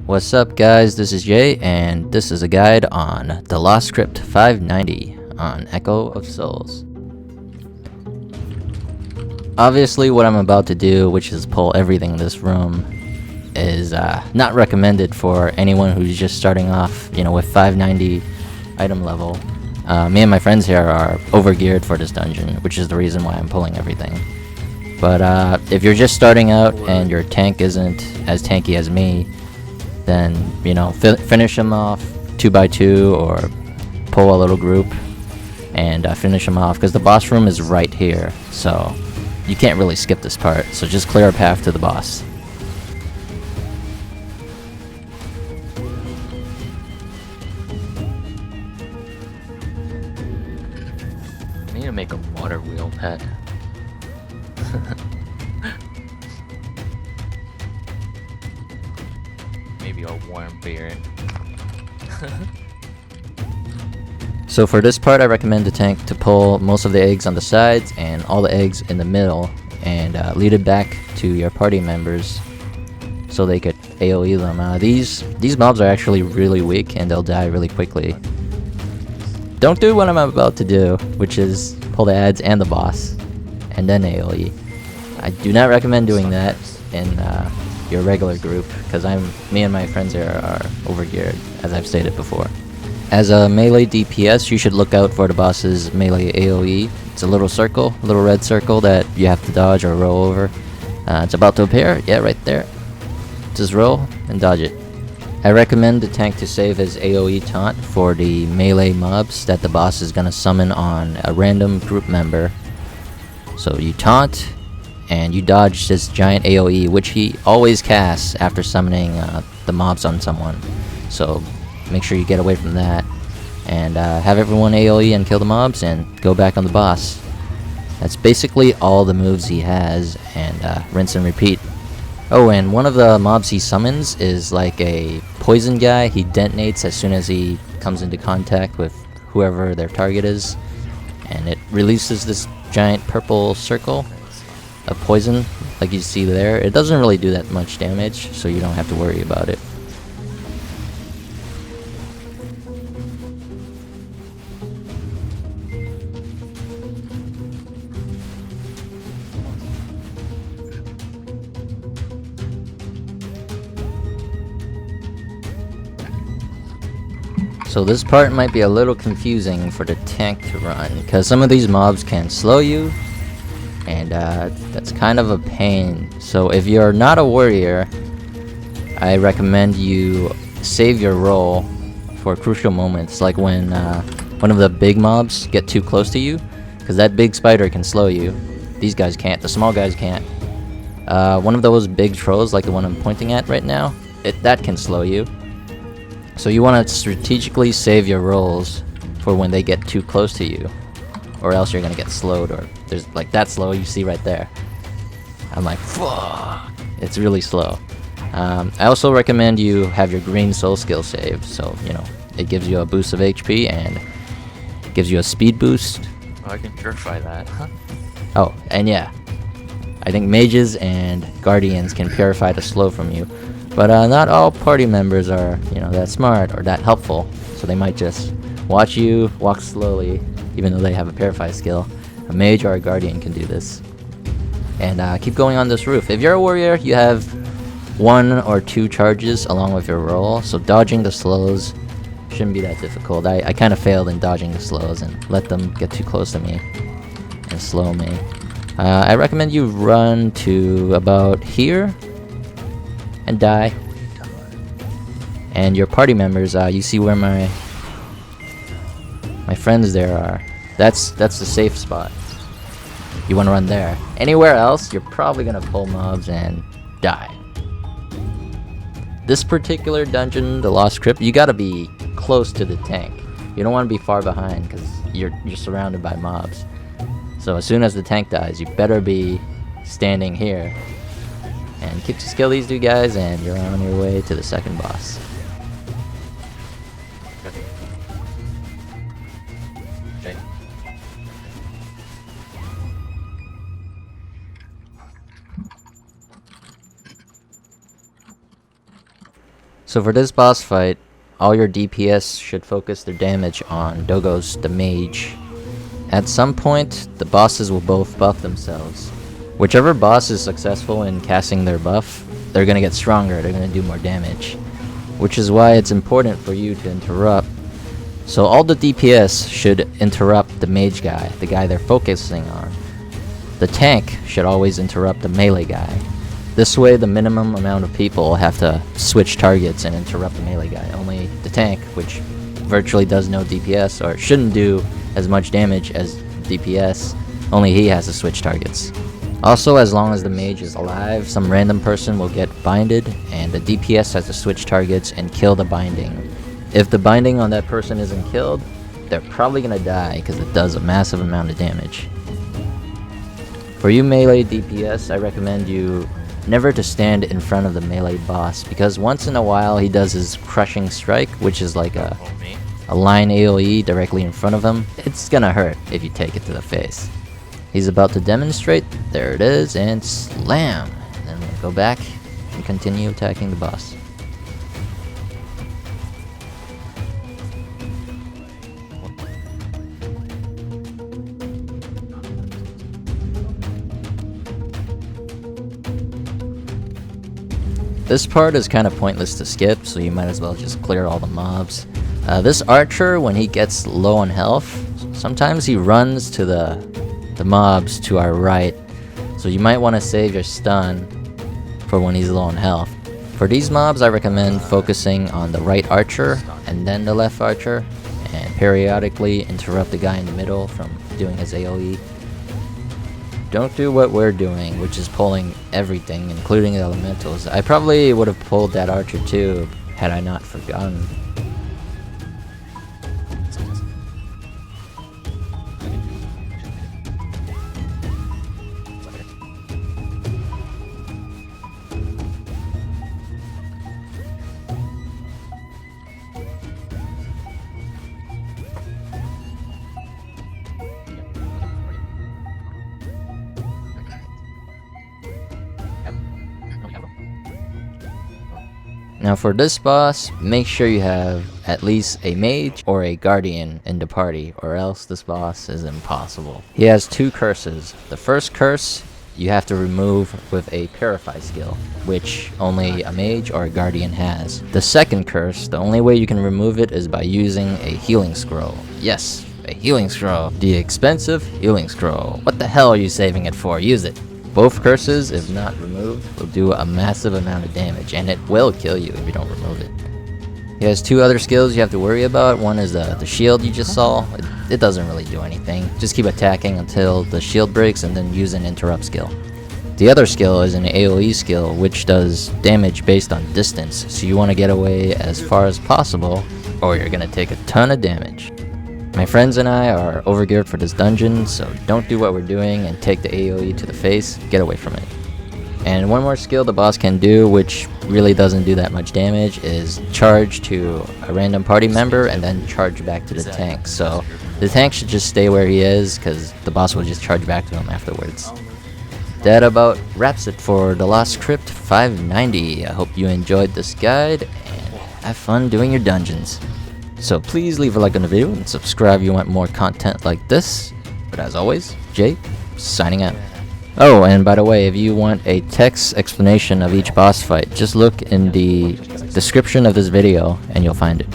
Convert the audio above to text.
What's up guys, this is Jay, and this is a guide on the Lost Crypt 590 on Echo of Souls. Obviously what I'm about to do, which is pull everything in this room, is not recommended for anyone who's just starting off, with 590 item level. Me and my friends here are overgeared for this dungeon, which is the reason why I'm pulling everything. But if you're just starting out and your tank isn't as tanky as me, then, finish them off 2x2 or pull a little group and finish them off, because the boss room is right here, so you can't really skip this part, so just clear a path to the boss. I need to make a water wheel pet. Maybe a warm beer. So for this part, I recommend the tank to pull most of the eggs on the sides and all the eggs in the middle, and lead it back to your party members so they could AoE them. These mobs are actually really weak and they'll die really quickly. Don't do what I'm about to do, which is pull the ads and the boss and then AoE. I do not recommend doing that in your regular group, because me and my friends here are overgeared, as I've stated before. As a melee DPS, you should look out for the boss's Melee Aoe. It's a little circle, a little red circle that you have to dodge or roll over. It's about to appear, yeah, right there. Just roll and dodge it. I recommend the tank to save his AoE taunt for the melee mobs that the boss is gonna summon on a random group member. So you taunt, and you dodge this giant AoE, which he always casts after summoning the mobs on someone. So make sure you get away from that, and have everyone AoE and kill the mobs and go back on the boss. That's basically all the moves he has, and rinse and repeat. Oh, and one of the mobs he summons is like a poison guy. He detonates as soon as he comes into contact with whoever their target is, and it releases this giant purple circle of poison like you see there. It doesn't really do that much damage, so you don't have to worry about it. So this part might be a little confusing for the tank to run, because some of these mobs can slow you, and that's kind of a pain. So if you're not a warrior, I recommend you save your roll for crucial moments, like when one of the big mobs get too close to you, because that big spider can slow you. These guys can't, the small guys can't. One of those big trolls, like the one I'm pointing at right now, that can slow you. So you want to strategically save your rolls for when they get too close to you, or else you're gonna get slowed. Or there's like that slow you see right there. I'm like, fuck, it's really slow. I also recommend you have your green soul skill saved, so it gives you a boost of HP and gives you a speed boost. Oh, I can purify that. Oh, and yeah, I think mages and guardians can purify the slow from you. But not all party members are, that smart or that helpful, so they might just watch you walk slowly, even though they have a purify skill. A mage or a guardian can do this. And keep going on this roof. If you're a warrior, you have 1 or 2 charges along with your roll, so dodging the slows shouldn't be that difficult. I kind of failed in dodging the slows and let them get too close to me and slow me. I recommend you run to about here and die. And your party members, you see where my friends there are. That's the safe spot. You want to run there. Anywhere else, you're probably gonna pull mobs and die. This particular dungeon, the Lost Crypt, you gotta be close to the tank. You don't want to be far behind, because you're surrounded by mobs. So as soon as the tank dies, you better be standing here. And keep to kill these two guys, and you're on your way to the second boss. Jay. So for this boss fight, all your DPS should focus their damage on Dogos the mage. At some point, the bosses will both buff themselves. Whichever boss is successful in casting their buff, they're gonna get stronger, they're gonna do more damage. Which is why it's important for you to interrupt. So all the DPS should interrupt the mage guy, the guy they're focusing on. The tank should always interrupt the melee guy. This way the minimum amount of people have to switch targets and interrupt the melee guy. Only the tank, which virtually does no DPS, or shouldn't do as much damage as DPS, only he has to switch targets. Also, as long as the mage is alive, some random person will get binded, and the DPS has to switch targets and kill the binding. If the binding on that person isn't killed, they're probably gonna die because it does a massive amount of damage. For you melee DPS, I recommend you never to stand in front of the melee boss, because once in a while he does his crushing strike, which is like a line AoE directly in front of him. It's gonna hurt if you take it to the face. He's about to demonstrate, there it is, and slam! And then we'll go back and continue attacking the boss. This part is kind of pointless to skip, so you might as well just clear all the mobs. This archer, when he gets low on health, sometimes he runs to the mobs to our right, so you might want to save your stun for when he's low on health. For these mobs, I recommend focusing on the right archer and then the left archer, and periodically interrupt the guy in the middle from doing his AoE. Don't do what we're doing, which is pulling everything, including the elementals. I probably would have pulled that archer too, had I not forgotten. Now for this boss, make sure you have at least a mage or a guardian in the party, or else this boss is impossible. He has two curses. The first curse you have to remove with a purify skill, which only a mage or a guardian has. The second curse, the only way you can remove it is by using a healing scroll. Yes, a healing scroll. The expensive healing scroll. What the hell are you saving it for? Use it. Both curses, if not removed, will do a massive amount of damage, and it will kill you if you don't remove it. He has two other skills you have to worry about. One is the shield you just saw. It doesn't really do anything. Just keep attacking until the shield breaks and then use an interrupt skill. The other skill is an AoE skill, which does damage based on distance, so you want to get away as far as possible, or you're going to take a ton of damage. My friends and I are overgeared for this dungeon, so don't do what we're doing and take the AoE to the face. Get away from it. And one more skill the boss can do, which really doesn't do that much damage, is charge to a random party member and then charge back to the tank. So the tank should just stay where he is, because the boss will just charge back to him afterwards. That about wraps it for The Lost Crypt 590. I hope you enjoyed this guide, and have fun doing your dungeons. So please leave a like on the video and subscribe if you want more content like this. But as always, Jay, signing out. Oh, and by the way, if you want a text explanation of each boss fight, just look in the description of this video and you'll find it.